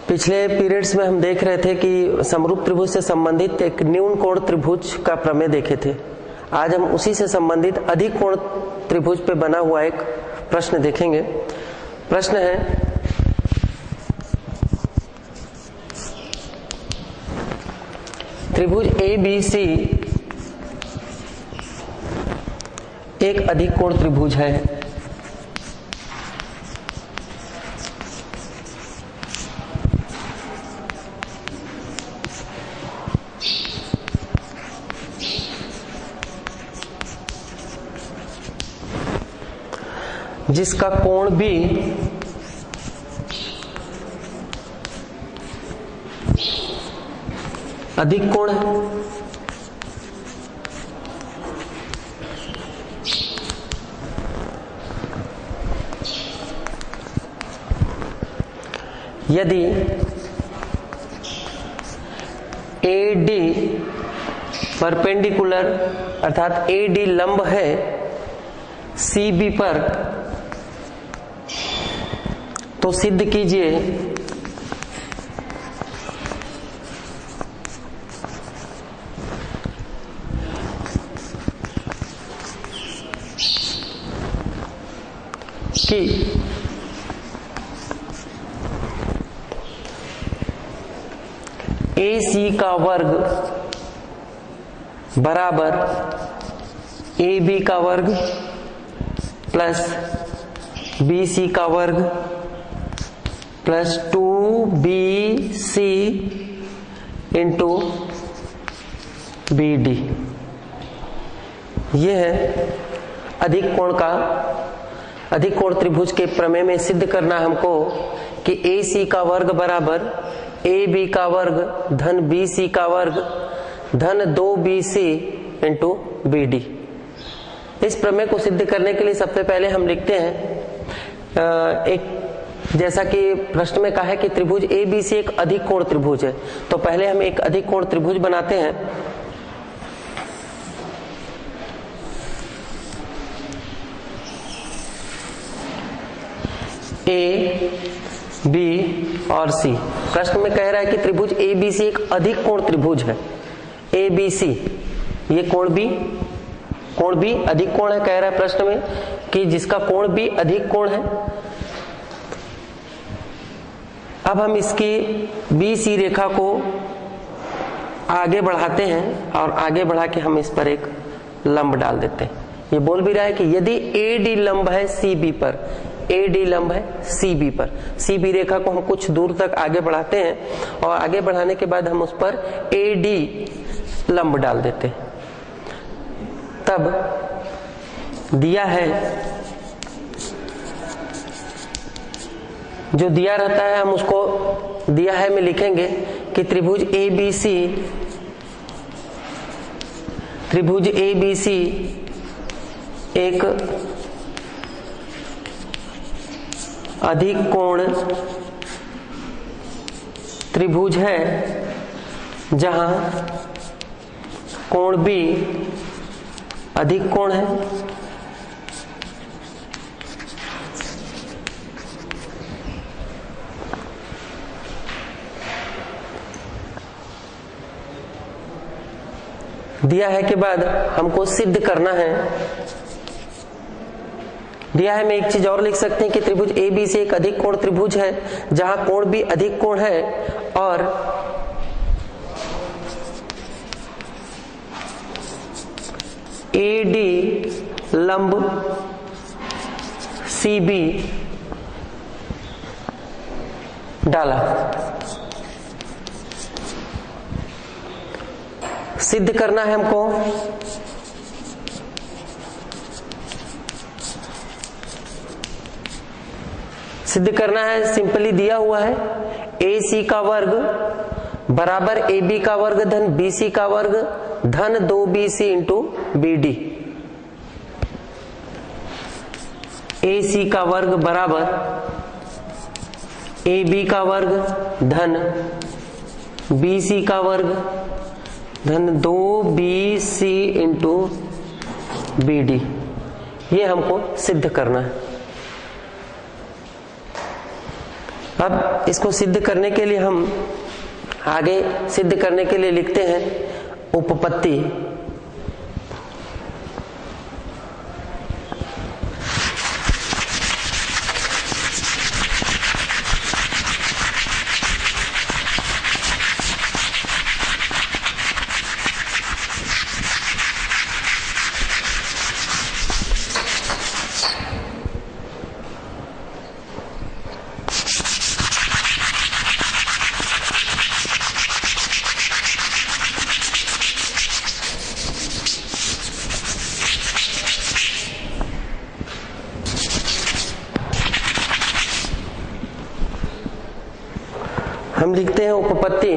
पिछले पीरियड्स में हम देख रहे थे कि समरूप त्रिभुज से संबंधित एक न्यून कोण त्रिभुज का प्रमेय देखे थे। आज हम उसी से संबंधित अधिक कोण त्रिभुज पे बना हुआ एक प्रश्न देखेंगे। प्रश्न है, त्रिभुज ABC एक अधिक कोण त्रिभुज है। जिसका कोण भी अधिक कोण है। यदि AD परपेंडिकुलर अर्थात AD लंब है CB पर, तो सिद्ध कीजिए कि AC का वर्ग बराबर AB का वर्ग प्लस BC का वर्ग प्लस 2BC इंटू BD। यह है अधिक कोण त्रिभुज के प्रमेय में सिद्ध करना हमको कि AC का वर्ग बराबर AB का वर्ग धन BC का वर्ग धन 2BC इंटू BD। इस प्रमेय को सिद्ध करने के लिए सबसे पहले हम लिखते हैं एक, जैसा कि प्रश्न में कहा है कि त्रिभुज ABC एक अधिक कोण त्रिभुज है, तो पहले हम एक अधिक कोण त्रिभुज बनाते हैं। A, B और C। प्रश्न में कह रहा है कि त्रिभुज ABC एक अधिक कोण त्रिभुज है। ABC ये कोण भी अधिक कोण है, कह रहा है प्रश्न में कि जिसका कोण भी अधिक कोण है। अब हम इसकी BC रेखा को आगे बढ़ाते हैं और आगे बढ़ा के हम इस पर एक लंब डाल देते हैं। ये बोल भी रहा है कि यदि AD लंब है CB पर, AD लंब है CB पर, CB रेखा को हम कुछ दूर तक आगे बढ़ाते हैं और आगे बढ़ाने के बाद हम उस पर AD लंब डाल देते हैं। तब दिया है, जो दिया रहता है हम उसको दिया है में लिखेंगे कि त्रिभुज ABC एक अधिक कोण त्रिभुज है जहां कोण भी अधिक कोण है। दिया है के बाद हमको सिद्ध करना है। दिया है में एक चीज और लिख सकते हैं कि त्रिभुज ABC एक अधिक कोण त्रिभुज है जहां कोण भी अधिक कोण है और AD लंब CB डाला। सिद्ध करना है हमको सिंपली दिया हुआ है AC का वर्ग बराबर AB का वर्ग धन BC का वर्ग धन 2BC इंटू BD। AC का वर्ग बराबर AB का वर्ग धन BC का वर्ग धन 2BC इंटू BD। ये हमको सिद्ध करना है। अब इसको सिद्ध करने के लिए हम आगे सिद्ध करने के लिए लिखते हैं उपपत्ति। हम लिखते हैं उपपत्ति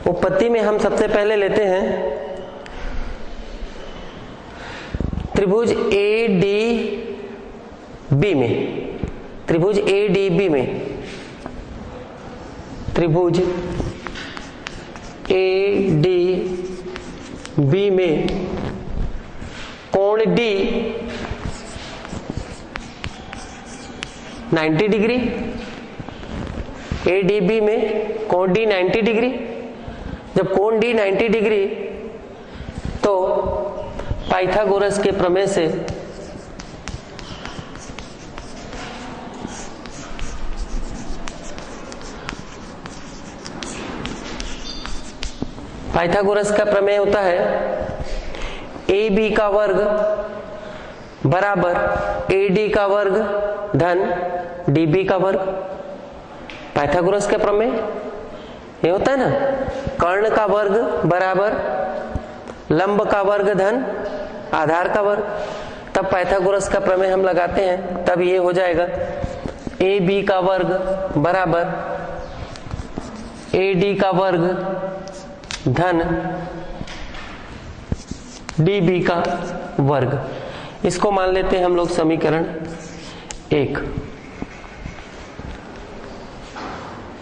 उपपत्ति में हम सबसे पहले लेते हैं त्रिभुज ए डी बी में, त्रिभुज ए डी बी में, त्रिभुज ए डी बी में कोण डी 90 डिग्री, एडीबी में कोण डी 90 डिग्री। जब कोण डी 90 डिग्री तो पाइथागोरस के प्रमेय से पाइथागोरस का प्रमेय होता है ए बी का वर्ग बराबर ए डी का वर्ग धन डी बी का वर्ग। पाइथागोरस का प्रमेय ये होता है ना, कर्ण का वर्ग बराबर लंब का वर्ग धन आधार का वर्ग। तब पाइथागोरस का प्रमेय हम लगाते हैं, तब ये हो जाएगा ए बी का वर्ग बराबर ए डी का वर्ग धन db का वर्ग। इसको मान लेते हैं हम लोग समीकरण 1।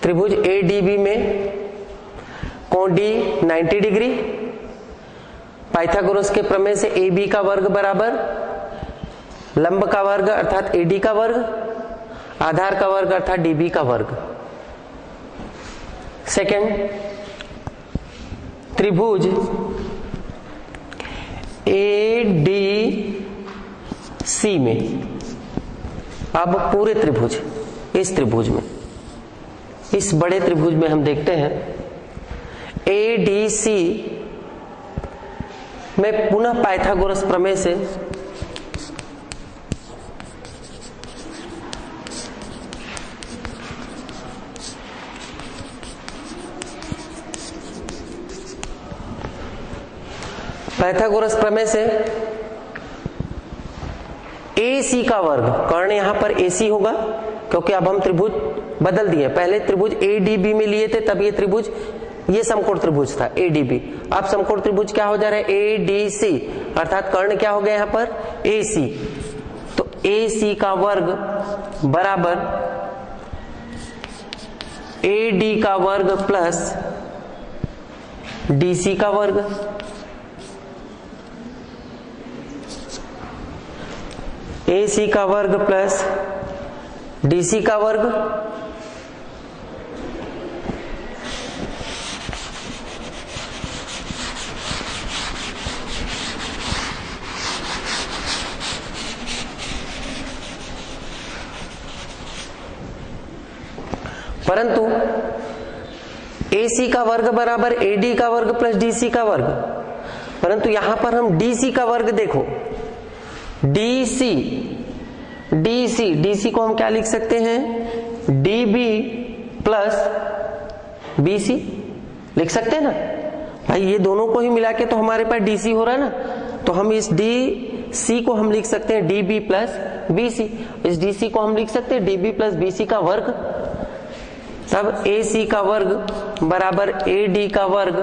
त्रिभुज ADB में कोण D 90 डिग्री, पाइथागोरस के प्रमेय से AB का वर्ग बराबर लंब का वर्ग अर्थात AD का वर्ग, आधार का वर्ग अर्थात DB का वर्ग। सेकंड, त्रिभुज ADC में, अब पूरे त्रिभुज, इस त्रिभुज में, इस बड़े त्रिभुज में हम देखते हैं ADC में पुनः पाइथागोरस प्रमेय से पाइथागोरस प्रमेय से AC का वर्ग, कर्ण यहां पर AC होगा क्योंकि अब हम त्रिभुज बदल दिए। पहले त्रिभुज ADB में लिए थे, तब ये त्रिभुज, ये समकोण त्रिभुज था ADB। अब समकोण त्रिभुज क्या हो जा रहा है ADC, अर्थात कर्ण क्या हो गया यहां पर AC। तो AC का वर्ग बराबर AD का वर्ग प्लस DC का वर्ग। AC का वर्ग प्लस DC का वर्ग परंतु AC का वर्ग बराबर AD का वर्ग प्लस DC का वर्ग, परंतु यहां पर हम DC का वर्ग देखो, DC को हम क्या लिख सकते हैं DB प्लस BC लिख सकते हैं ना भाई। ये दोनों को ही मिला के तो हमारे पास DC हो रहा है ना, तो हम इस DC को हम लिख सकते हैं DB प्लस BC, इस DC को हम लिख सकते हैं DB प्लस BC का वर्ग। तब AC का वर्ग बराबर AD का वर्ग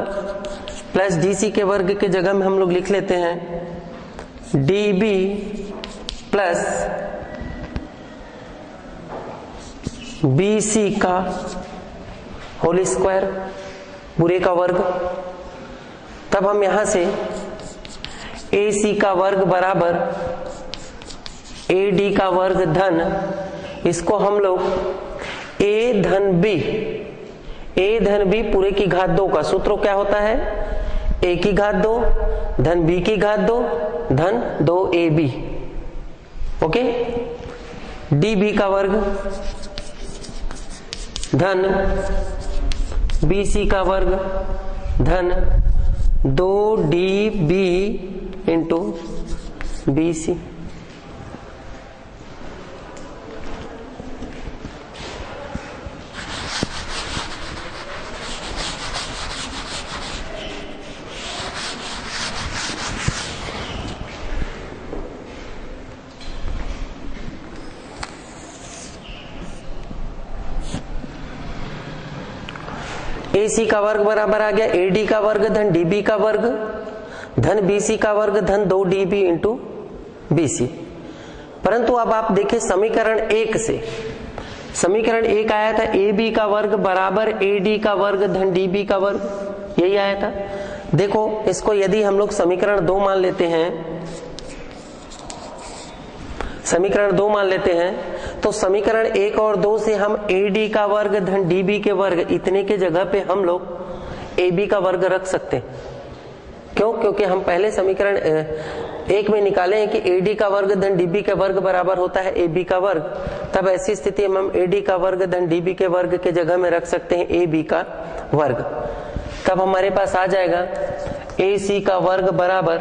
प्लस DC के वर्ग के जगह में हम लोग लिख लेते हैं DB प्लस BC का होल स्क्वायर पूरे का वर्ग। तब तब हम यहां से AC का वर्ग बराबर AD का वर्ग धन, इसको हम लोग A धन B पूरे की घात 2 का सूत्र क्या होता है, A की घात 2 धन B की घात 2 धन 2AB। ओके, DB का वर्ग धन BC का वर्ग धन 2DB इंटू BC। AC का वर्ग बराबर आ गया AD का वर्ग धन DB का वर्ग धन BC का वर्ग धन 2DB इंटू BC। परंतु अब आप देखिए समीकरण 1 से, समीकरण 1 आया था AB का वर्ग बराबर AD का वर्ग धन DB का वर्ग, यही आया था। देखो इसको यदि हम लोग समीकरण 2 मान लेते हैं, समीकरण 2 मान लेते हैं तो समीकरण 1 और 2 से हम AD का वर्ग धन DB के वर्ग इतने के जगह पे हम लोग AB का वर्ग रख सकते हैं। क्यों? क्योंकि हम पहले समीकरण 1 में निकाले हैं कि AD का वर्ग धन DB के वर्ग बराबर होता है AB का वर्ग। तब ऐसी स्थिति में हम AD का वर्ग धन DB के वर्ग के जगह में रख सकते हैं AB का वर्ग। तब हमारे पास आ जाएगा AC का वर्ग बराबर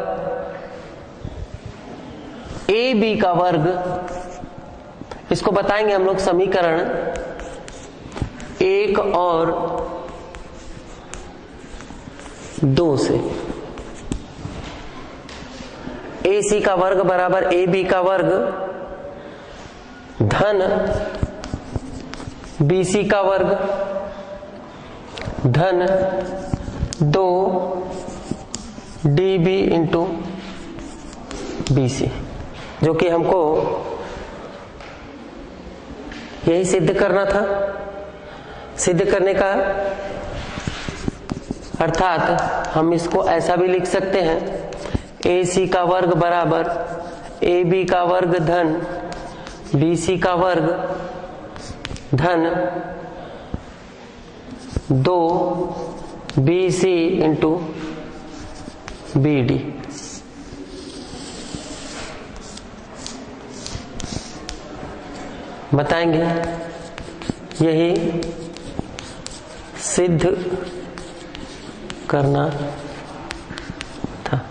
AB का वर्ग, इसको बताएंगे हम लोग समीकरण 1 और 2 से। AC का वर्ग बराबर AB का वर्ग धन BC का वर्ग धन 2DB इंटू BC, जो कि हमको यही सिद्ध करना था। सिद्ध करने का अर्थात हम इसको ऐसा भी लिख सकते हैं AC का वर्ग बराबर AB का वर्ग धन BC का वर्ग धन 2BC इंटू BD। बताएंगे यही सिद्ध करना था।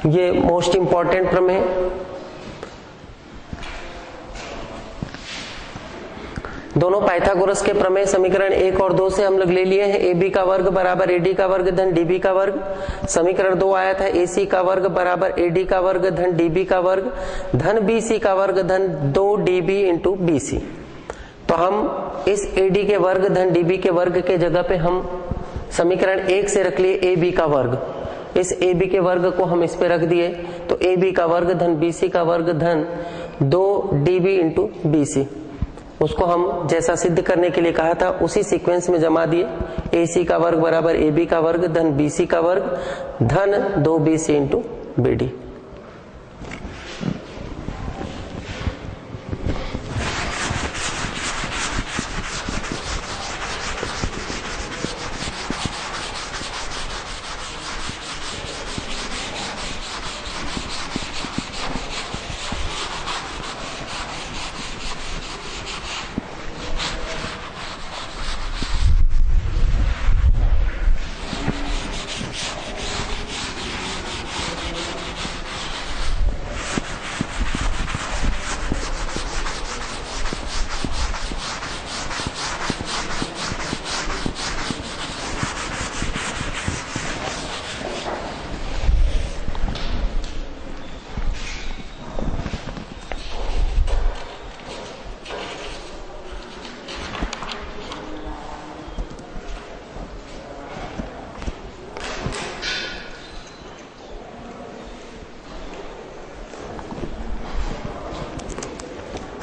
ये मोस्ट इंपॉर्टेंट प्रमेय, दोनों पाइथागोरस के प्रमेय समीकरण 1 और 2 से हम लोग ले लिए हैं। AB का वर्ग बराबर AD का वर्ग धन DB का वर्ग। समीकरण 2 आया था AC का वर्ग बराबर AD का वर्ग धन DB का वर्ग धन BC का वर्ग धन 2DB इंटू BC। तो हम इस AD के वर्ग धन DB के वर्ग के जगह पे हम समीकरण 1 से रख लिए AB का वर्ग। इस AB के वर्ग को हम इस पे रख दिए तो AB का वर्ग धन BC का वर्ग धन 2DB इंटू BC। उसको हम जैसा सिद्ध करने के लिए कहा था उसी सीक्वेंस में जमा दिए। AC का वर्ग बराबर AB का वर्ग धन BC का वर्ग धन 2BC इंटू BD।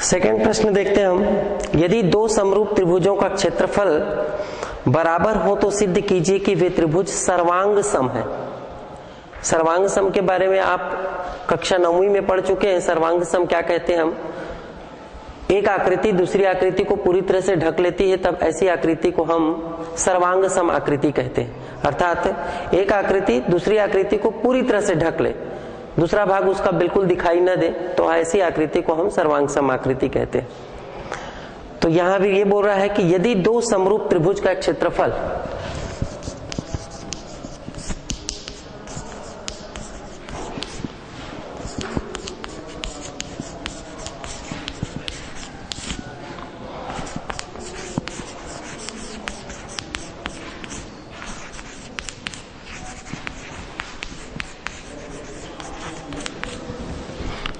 सेकंड प्रश्न देखते हैं हम। यदि दो समरूप त्रिभुजों का क्षेत्रफल बराबर हो तो सिद्ध कीजिए कि वे त्रिभुज सर्वांग सम है। सर्वांग सम के बारे में आप कक्षा 9वीं में पढ़ चुके हैं। सर्वांग सम क्या कहते हैं हम? एक आकृति दूसरी आकृति को पूरी तरह से ढक लेती है, तब ऐसी आकृति को हम सर्वांग सम आकृति कहते हैं। अर्थात एक आकृति दूसरी आकृति को पूरी तरह से ढक ले, दूसरा भाग उसका बिल्कुल दिखाई न दे, तो ऐसी आकृति को हम सर्वांग सम आकृति कहते हैं। तो यहां भी ये बोल रहा है कि यदि दो समरूप त्रिभुज का क्षेत्रफल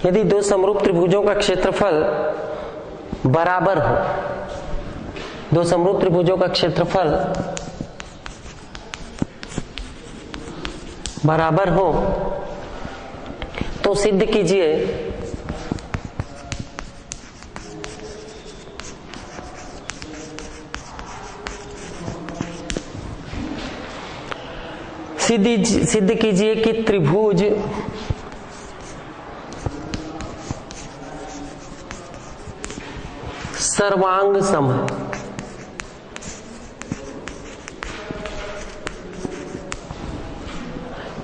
यदि दो समरूप त्रिभुजों का क्षेत्रफल बराबर हो, दो समरूप त्रिभुजों का क्षेत्रफल बराबर हो, तो सिद्ध कीजिए सिद्ध कीजिए कि त्रिभुज सर्वांग सम है।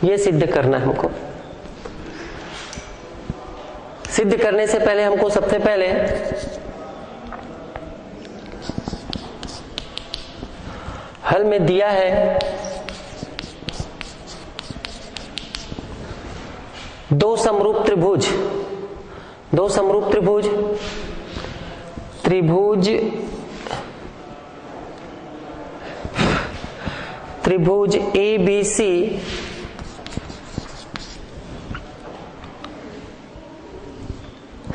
यह सिद्ध करना है हमको। सिद्ध करने से पहले हमको सबसे पहले हल में दिया है दो समरूप त्रिभुज, दो समरूप त्रिभुज, त्रिभुज ए बी सी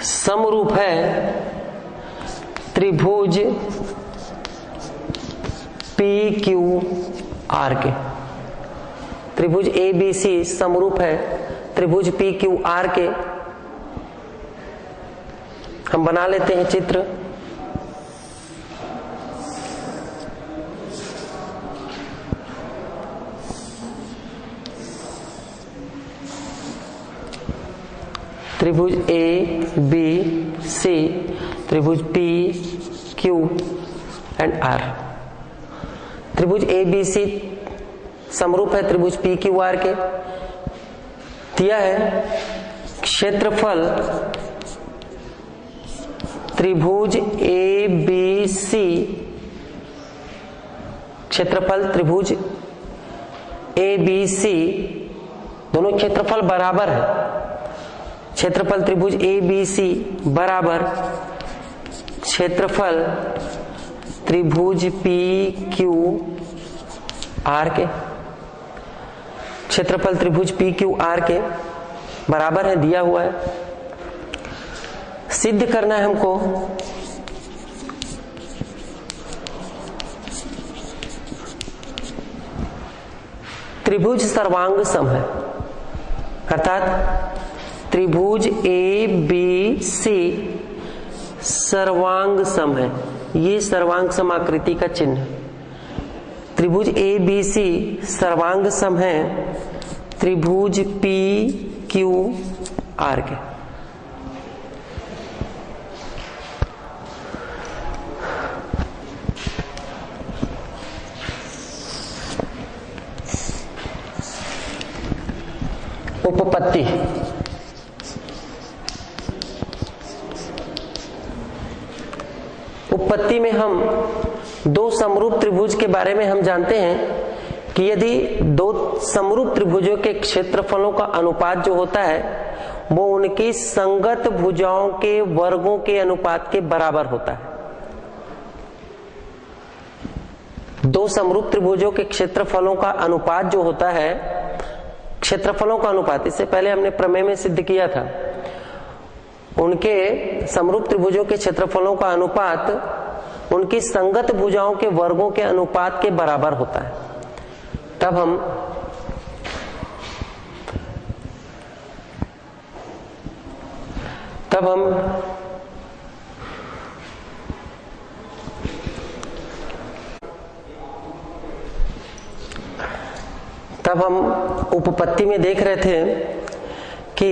समरूप है त्रिभुज पी क्यू आर के। त्रिभुज ए बी सी समरूप है त्रिभुज पी क्यू आर के। हम बना लेते हैं चित्र। त्रिभुज ए बी सी, त्रिभुज पी क्यू एंड आर। त्रिभुज ए बी सी समरूप है त्रिभुज पी क्यू आर के। दिया है क्षेत्रफल त्रिभुज ए बी सी, क्षेत्रफल त्रिभुज ए बी सी, दोनों क्षेत्रफल बराबर है। क्षेत्रफल त्रिभुज ए बी सी बराबर क्षेत्रफल त्रिभुज पी क्यू आर के। क्षेत्रफल त्रिभुज पी क्यू आर के बराबर है, दिया हुआ है। सिद्ध करना है हमको त्रिभुज सर्वांग सम है, अर्थात त्रिभुज ए बी सी सर्वांग सम है। ये सर्वांग सम आकृति का चिन्ह है। त्रिभुज ए बी सी सर्वांग सम है त्रिभुज पी क्यू आर के। उपपत्ति उपपत्ति में हम दो समरूप त्रिभुज के बारे में हम जानते हैं कि यदि दो समरूप त्रिभुजों के क्षेत्रफलों का अनुपात जो होता है वो उनकी संगत भुजाओं के वर्गों के अनुपात के बराबर होता है। दो समरूप त्रिभुजों के क्षेत्रफलों का अनुपात जो होता है, क्षेत्रफलों का अनुपात, इससे पहले हमने प्रमेय में सिद्ध किया था, उनके समरूप त्रिभुजों के क्षेत्रफलों का अनुपात उनकी संगत भुजाओं के वर्गों के अनुपात के बराबर होता है। तब हम तब हम उपपत्ति में देख रहे थे कि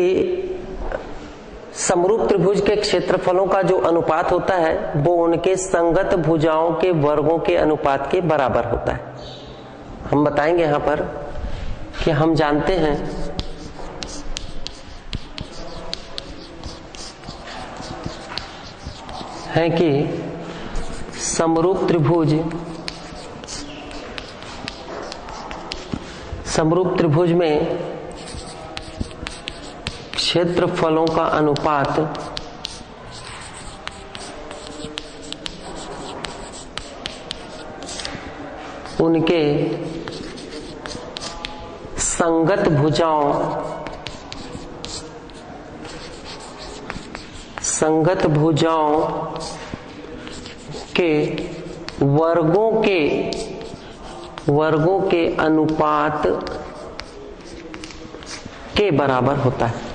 समरूप त्रिभुज के क्षेत्रफलों का जो अनुपात होता है वो उनके संगत भुजाओं के वर्गों के अनुपात के बराबर होता है। हम बताएंगे यहां पर कि हम जानते हैं कि समरूप त्रिभुज में क्षेत्रफलों का अनुपात उनके संगत भुजाओं के वर्गों के अनुपात के बराबर होता है।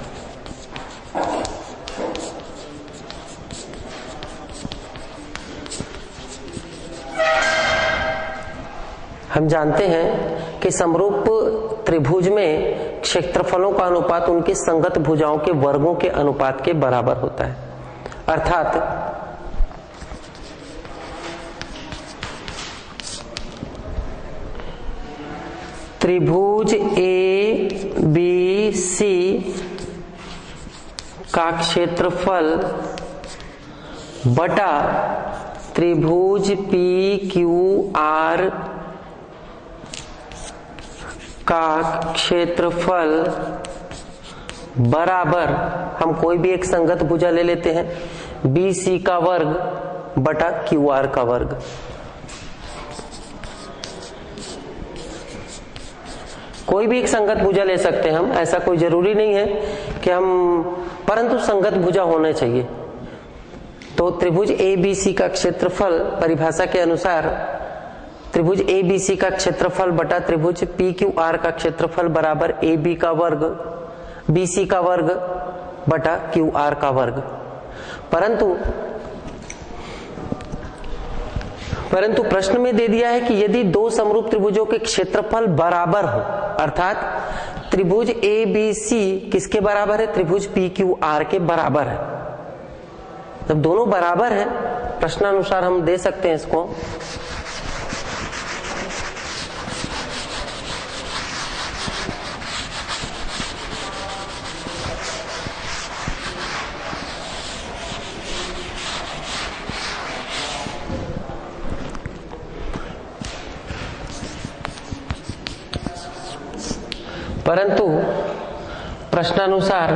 हम जानते हैं कि समरूप त्रिभुज में क्षेत्रफलों का अनुपात उनकी संगत भुजाओं के वर्गों के अनुपात के बराबर होता है। अर्थात त्रिभुज ए बी सी का क्षेत्रफल बटा त्रिभुज पी क्यू आर का क्षेत्रफल बराबर, हम कोई भी एक संगत भुजा ले लेते हैं, बी सी का वर्ग बटा क्यू आर का वर्ग। कोई भी एक संगत भुजा ले सकते हैं हम, ऐसा कोई जरूरी नहीं है कि हम, परंतु संगत भुजा होना चाहिए। तो त्रिभुज ए बी सी का क्षेत्रफल परिभाषा के अनुसार त्रिभुज ए बी सी का क्षेत्रफल बटा त्रिभुज पी क्यू आर का क्षेत्रफल बराबर ए बी का वर्ग बी सी का वर्ग बटा क्यू आर का वर्ग। परंतु प्रश्न में दे दिया है कि यदि दो समरूप त्रिभुजों के क्षेत्रफल बराबर हो, अर्थात त्रिभुज ए बी सी किसके बराबर है? त्रिभुज पी क्यू आर के बराबर है। जब दोनों बराबर है, प्रश्नानुसार हम दे सकते हैं इसको, परंतु प्रश्नानुसार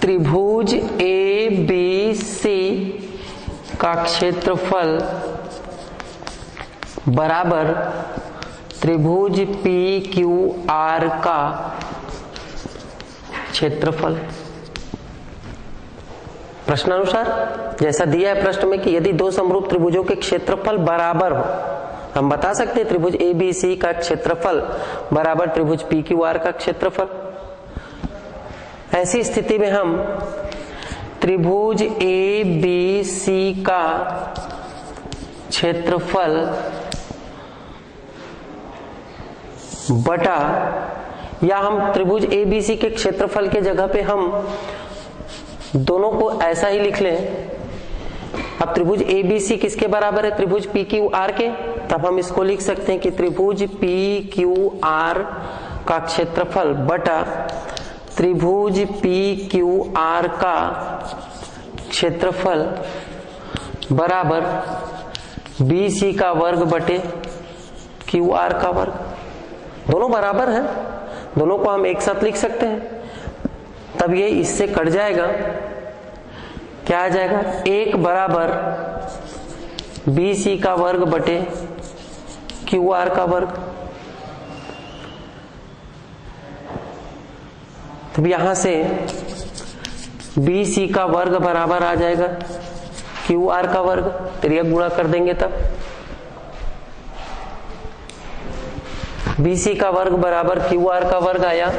त्रिभुज ए बी सी का क्षेत्रफल बराबर त्रिभुज पी क्यू आर का क्षेत्रफल। प्रश्नानुसार जैसा दिया है प्रश्न में कि यदि दो समरूप त्रिभुजों के क्षेत्रफल बराबर हो, हम बता सकते हैं त्रिभुज ए बी सी का क्षेत्रफल बराबर त्रिभुज पी क्यू आर का क्षेत्रफल। ऐसी स्थिति में हम त्रिभुज ए बी सी का क्षेत्रफल बटा, या हम त्रिभुज ए बी सी के क्षेत्रफल के जगह पे हम दोनों को ऐसा ही लिख लें। अब त्रिभुज ए बी सी किसके बराबर है? त्रिभुज पी क्यू आर के। तब हम इसको लिख सकते हैं कि त्रिभुज पी क्यू आर का क्षेत्रफल बटा त्रिभुज पी क्यू आर का क्षेत्रफल बराबर बी सी का वर्ग बटे क्यू आर का वर्ग। दोनों बराबर हैं, दोनों को हम एक साथ लिख सकते हैं। तब ये इससे कट जाएगा, क्या आ जाएगा? एक बराबर बी सी का वर्ग बटे क्यू आर का वर्ग। तब यहां से बी सी का वर्ग बराबर आ जाएगा क्यू आर का वर्ग, तिर्यक गुणा कर देंगे तब बी सी का वर्ग बराबर क्यू आर का वर्ग आया।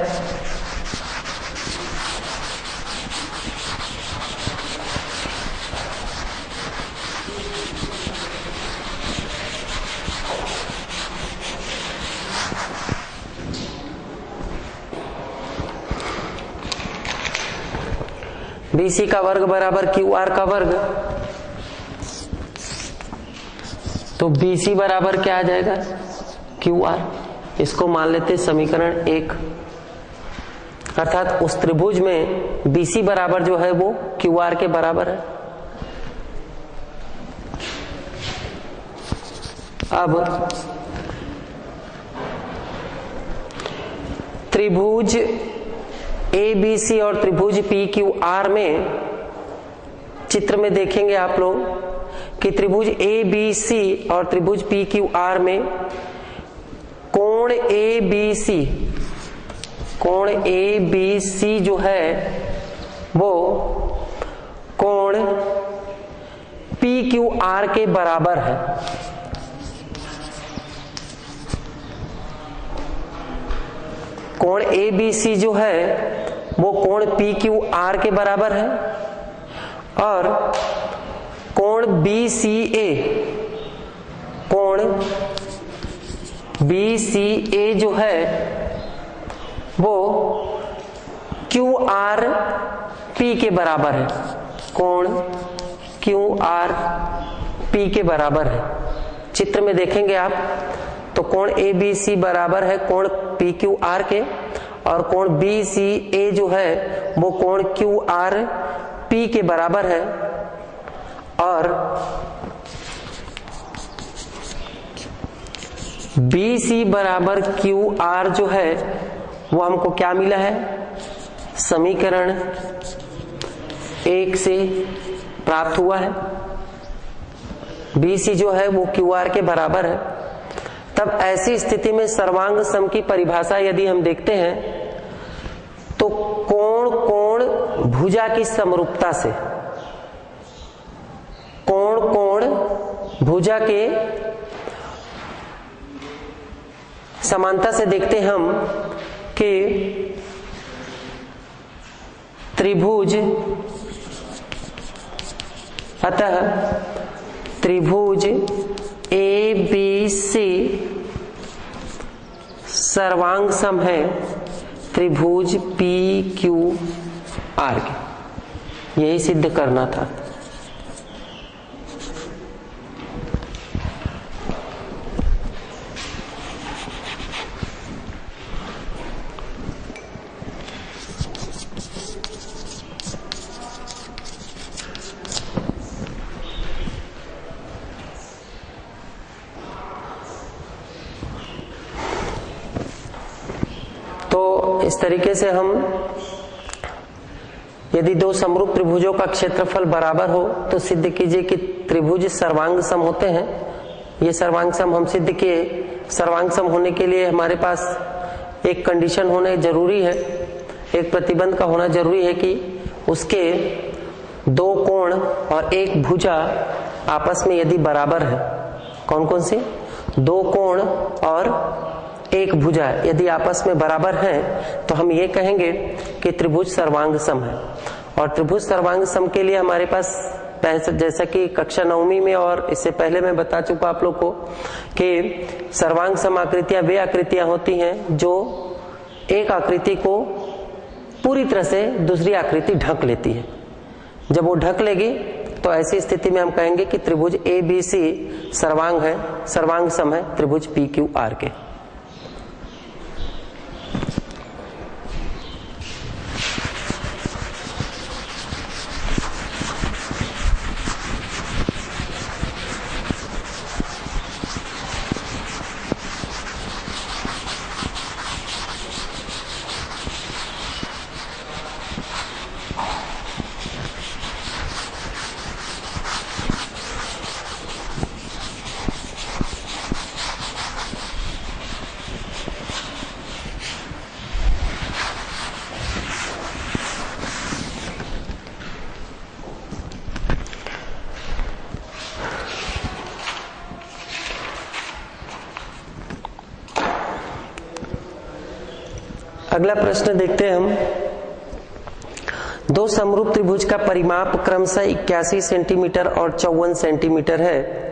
BC का वर्ग बराबर QR का वर्ग, तो BC बराबर क्या आ जाएगा? QR। इसको मान लेते समीकरण 1, अर्थात उस त्रिभुज में BC बराबर जो है वो QR के बराबर है। अब त्रिभुज ABC और त्रिभुज PQR में चित्र में देखेंगे आप लोग कि त्रिभुज ABC और त्रिभुज PQR में कोण ABC जो है वो कोण PQR के बराबर है। कोण ABC जो है वो कोण PQR के बराबर है और कोण BCA जो है वो QRP के बराबर है। कोण QRP के बराबर है। चित्र में देखेंगे आप तो कोण ABC बराबर है कोण PQR के और कोण BCA जो है वो कोण QRP के बराबर है और BC बराबर QR जो है वो हमको क्या मिला है? समीकरण 1 से प्राप्त हुआ है। BC जो है वो QR के बराबर है। तब ऐसी स्थिति में सर्वांग सम की परिभाषा यदि हम देखते हैं तो कोण कोण भुजा की समरूपता से, कोण कोण भुजा के समानता से देखते हम कि त्रिभुज, अतः त्रिभुज ABC सर्वांग सम है त्रिभुज PQR के। यही सिद्ध करना था। इस तरीके से हम यदि दो समरूप त्रिभुजों का क्षेत्रफल बराबर हो तो सिद्ध कीजिए कि त्रिभुज सर्वांग सम होते हैं। ये सर्वांग सम हम सिद्ध किए। सर्वांग सम होने के लिए हमारे पास एक कंडीशन होना जरूरी है, एक प्रतिबंध का होना जरूरी है कि उसके दो कोण और एक भुजा आपस में यदि बराबर है। कौन कौन सी? दो कोण और एक भुजा यदि आपस में बराबर हैं तो हम ये कहेंगे कि त्रिभुज सर्वांग सम है। और त्रिभुज सर्वांग सम के लिए हमारे पास जैसा कि कक्षा 9वीं में और इससे पहले मैं बता चुका आप लोग को कि सर्वांग सम आकृतियां वे आकृतियां होती हैं जो एक आकृति को पूरी तरह से दूसरी आकृति ढक लेती है। जब वो ढक लेगी तो ऐसी स्थिति में हम कहेंगे कि त्रिभुज ABC सर्वांग सम है त्रिभुज PQR के। अगला प्रश्न देखते हैं हम। दो समरूप त्रिभुज का परिमाप क्रमशः 81 सेंटीमीटर और 54 सेंटीमीटर है।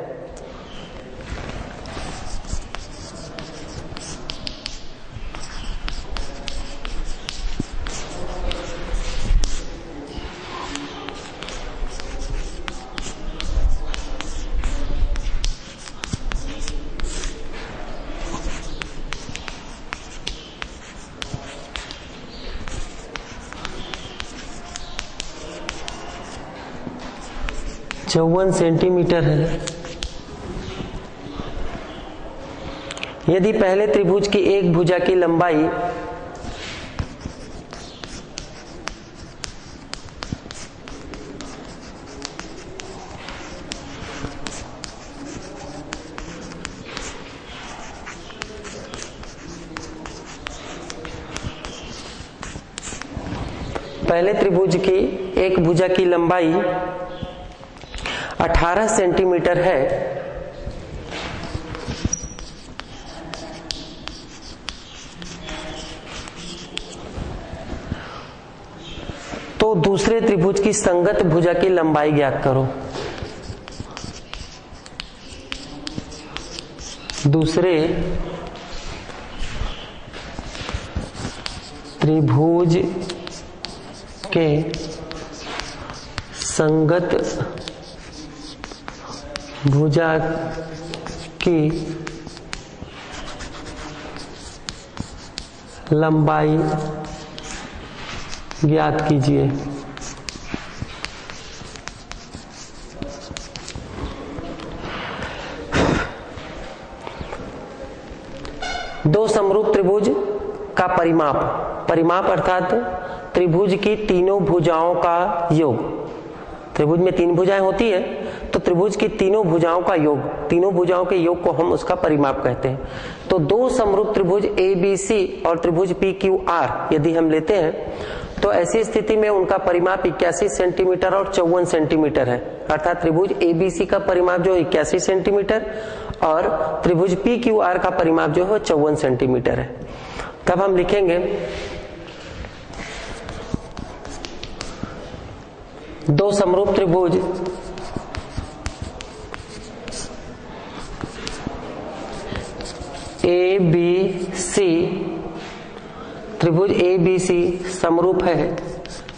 54 सेंटीमीटर है। यदि पहले त्रिभुज की एक भुजा की लंबाई पहले त्रिभुज की एक भुजा की लंबाई 18 सेंटीमीटर है, तो दूसरे त्रिभुज की संगत भुजा की लंबाई ज्ञात करो। दूसरे त्रिभुज के संगत भुजा की लंबाई ज्ञात कीजिए। दो समरूप त्रिभुज का परिमाप, परिमाप अर्थात त्रिभुज की तीनों भुजाओं का योग। त्रिभुज में तीन भुजाएं होती है, तो त्रिभुज की तीनों भुजाओं का योग, तीनों भुजाओं के योग को हम उसका परिमाप कहते हैं। तो दो समरूप त्रिभुज ABC और त्रिभुज PQR यदि हम लेते हैं, तो ऐसी स्थिति में उनका परिमाप 81 सेंटीमीटर और 54 सेंटीमीटर है। अर्थात त्रिभुज ABC का परिमाप जो 81 सेंटीमीटर और त्रिभुज PQR का परिमाप जो है 54 सेंटीमीटर है। तब हम लिखेंगे दो समरूप त्रिभुज ABC, त्रिभुज ABC समरूप है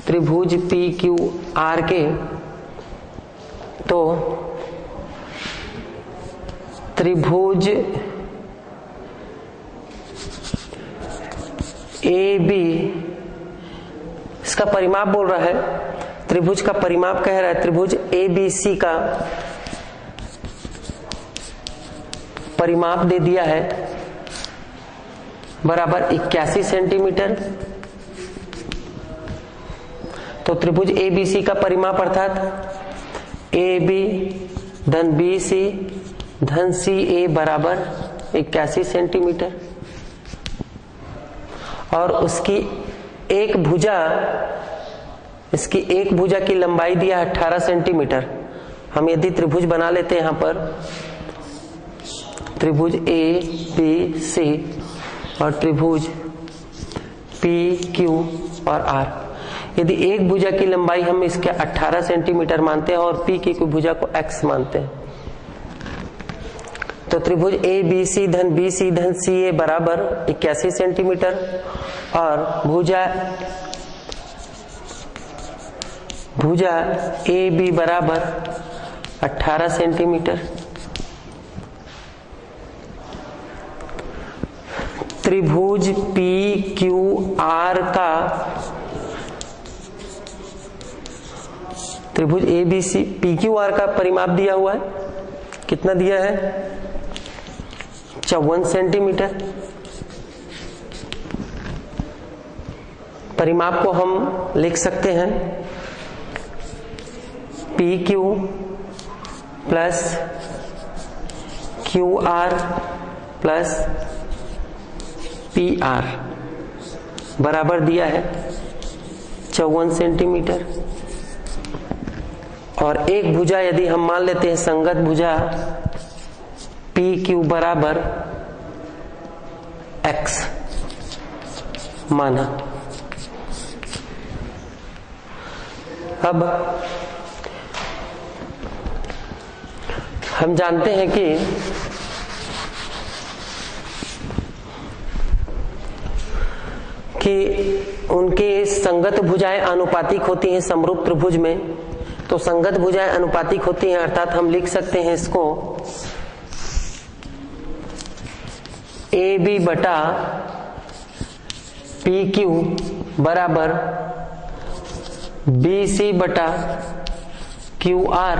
त्रिभुज PQR के, तो त्रिभुज AB इसका परिमाप बोल रहा है, त्रिभुज का परिमाप कह रहा है, त्रिभुज ABC का परिमाप दे दिया है बराबर 81 सेंटीमीटर। तो त्रिभुज ABC का परिमाप अर्थात AB धन BC धन CA बराबर 81 सेंटीमीटर, और उसकी एक भुजा, इसकी एक भुजा की लंबाई दिया है 18 सेंटीमीटर। हम यदि त्रिभुज बना लेते हैं यहां पर, त्रिभुज ABC और त्रिभुज PQ और R, यदि एक भुजा की लंबाई हम इसके 18 सेंटीमीटर मानते हैं और P की भुजा को X मानते हैं, तो त्रिभुज ABC धन BC धन CA बराबर 81 सेंटीमीटर और भुजा AB बराबर 18 सेंटीमीटर। त्रिभुज PQR का, त्रिभुज ABC PQR का परिमाप दिया हुआ है, कितना दिया है 54 सेंटीमीटर। परिमाप को हम लिख सकते हैं PQ plus QR plus PR बराबर दिया है 54 सेंटीमीटर। और एक भुजा यदि हम मान लेते हैं संगत भुजा PQ बराबर X माना। अब हम जानते हैं कि उनके संगत भुजाएं अनुपातिक होती हैं समरूप त्रिभुज में। तो संगत भुजाएं अनुपातिक होती हैं अर्थात हम लिख सकते हैं इसको AB बटा PQ बराबर BC बटा QR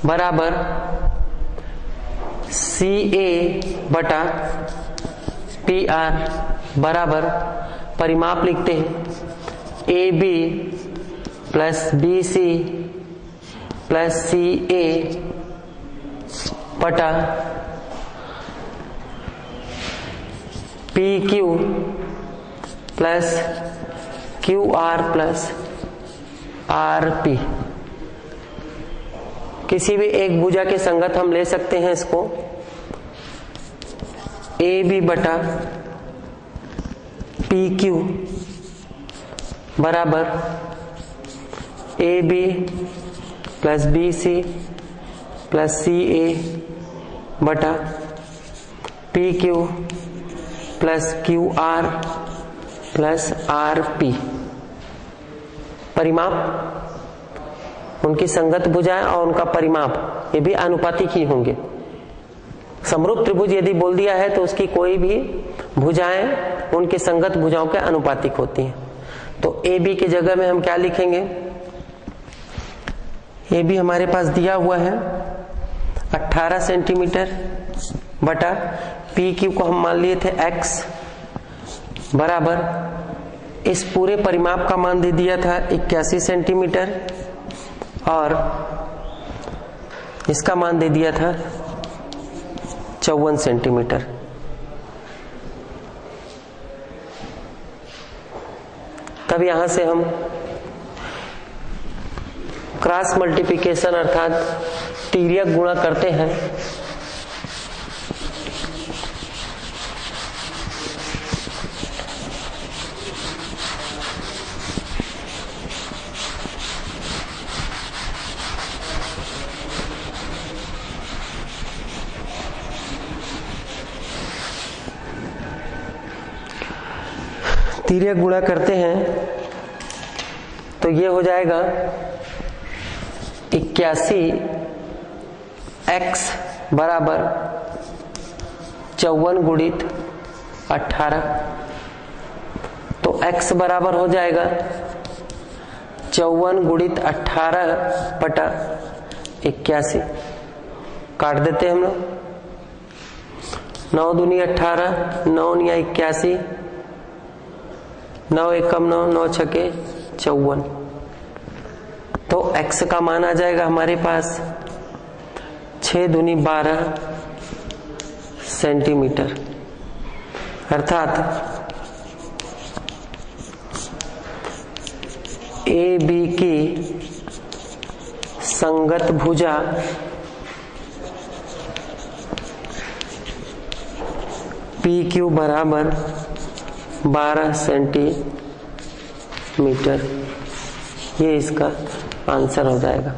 बराबर CA बटा PR बराबर, परिमाप लिखते हैं, AB plus BC plus CA बटा PQ plus QR plus RP। किसी भी एक भुजा के संगत हम ले सकते हैं इसको, AB बटा PQ बराबर AB plus BC plus CA बटा PQ plus QR plus RP। परिमाप, उनकी संगत भुजाएं और उनका परिमाप ये भी अनुपातिक ही होंगे। समरूप त्रिभुज यदि बोल दिया है तो उसकी कोई भी भुजाएं उनके संगत भुजाओं के अनुपातिक होती हैं। तो AB की जगह में हम क्या लिखेंगे, AB हमारे पास दिया हुआ है 18 सेंटीमीटर बटा PQ को हम मान लिए थे X बराबर, इस पूरे परिमाप का मान दे दिया था 81 सेंटीमीटर और इसका मान दे दिया था 54 सेंटीमीटर। तब यहां से हम क्रॉस मल्टीप्लिकेशन अर्थात तिर्यक गुणा करते हैं। तिर्यक गुणा करते हैं तो ये हो जाएगा 81x बराबर 54 गुणित 18, तो x बराबर हो जाएगा 54 गुणित 18 बटा 81। काट देते हैं हम लोग, 9 दूनी 18, 9 निया 81, 9 एकम 9, 9 छके 54। तो x का मान आ जाएगा हमारे पास 6 दूनी 12 सेंटीमीटर, अर्थात AB की संगत भुजा PQ बराबर 12 सेंटीमीटर, ये इसका आंसर हो जाएगा।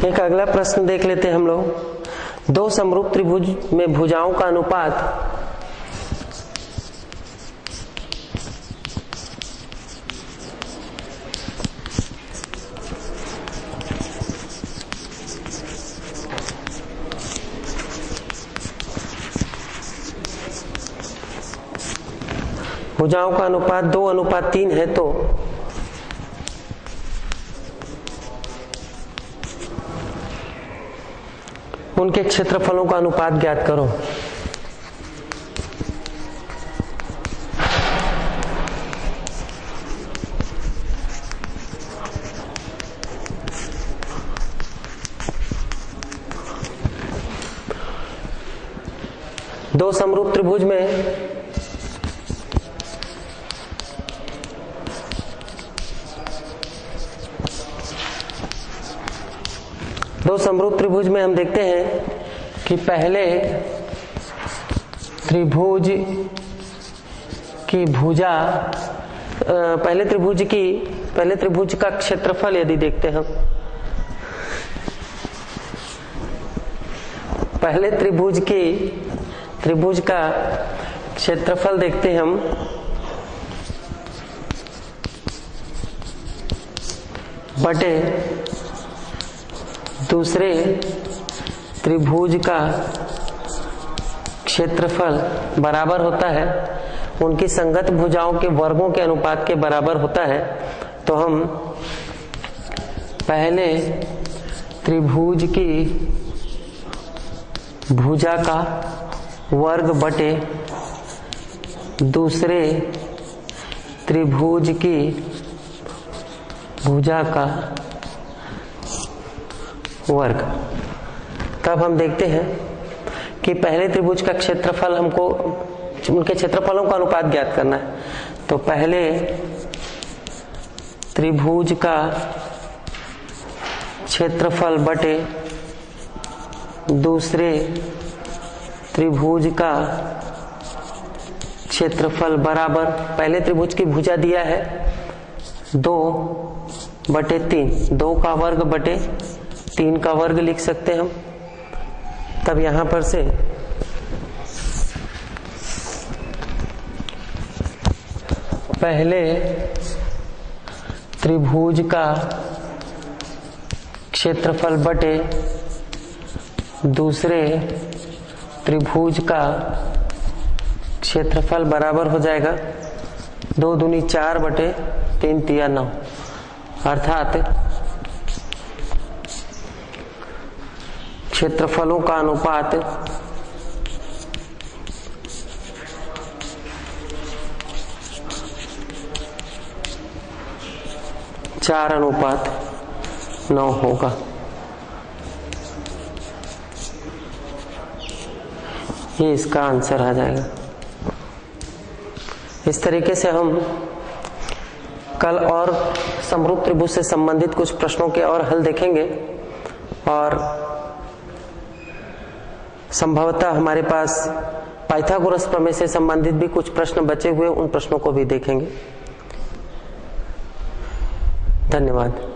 एक अगला प्रश्न देख लेते हैं हम लोग। दो समरूप त्रिभुज में भुजाओं का अनुपात भुजाओं का अनुपात 2:3 है, तो उनके क्षेत्रफलों का अनुपात ज्ञात करो। दो समरूप त्रिभुज में हम देखते हैं कि पहले त्रिभुज की पहले त्रिभुज का क्षेत्रफल यदि देखते हैं, पहले त्रिभुज का क्षेत्रफल देखते हैं हम। बटे दूसरे त्रिभुज का क्षेत्रफल बराबर होता है उनकी संगत भुजाओं के वर्गों के अनुपात के बराबर होता है। तो हम पहले त्रिभुज की भुजा का वर्ग बटे दूसरे त्रिभुज की भुजा का वर्ग। तब हम देखते हैं कि पहले त्रिभुज का क्षेत्रफल, हमको उनके क्षेत्रफलों का अनुपात ज्ञात करना है। तो पहले त्रिभुज का क्षेत्रफल बटे दूसरे त्रिभुज का क्षेत्रफल बराबर, पहले त्रिभुज की भुजा दिया है 2/3, 2 का वर्ग बटे 3 का वर्ग लिख सकते हैं हम। तब यहां पर से पहले त्रिभुज का क्षेत्रफल बटे दूसरे त्रिभुज का क्षेत्रफल बराबर हो जाएगा 2 दूनी 4 बटे 3 तिया 9, अर्थात क्षेत्रफलों का अनुपात 4:9 होगा। ये इसका आंसर आ जाएगा। इस तरीके से हम कल और समरूप त्रिभुज से संबंधित कुछ प्रश्नों के और हल देखेंगे, और संभवतः हमारे पास पाइथागोरस प्रमेय से संबंधित भी कुछ प्रश्न बचे हुए, उन प्रश्नों को भी देखेंगे। धन्यवाद।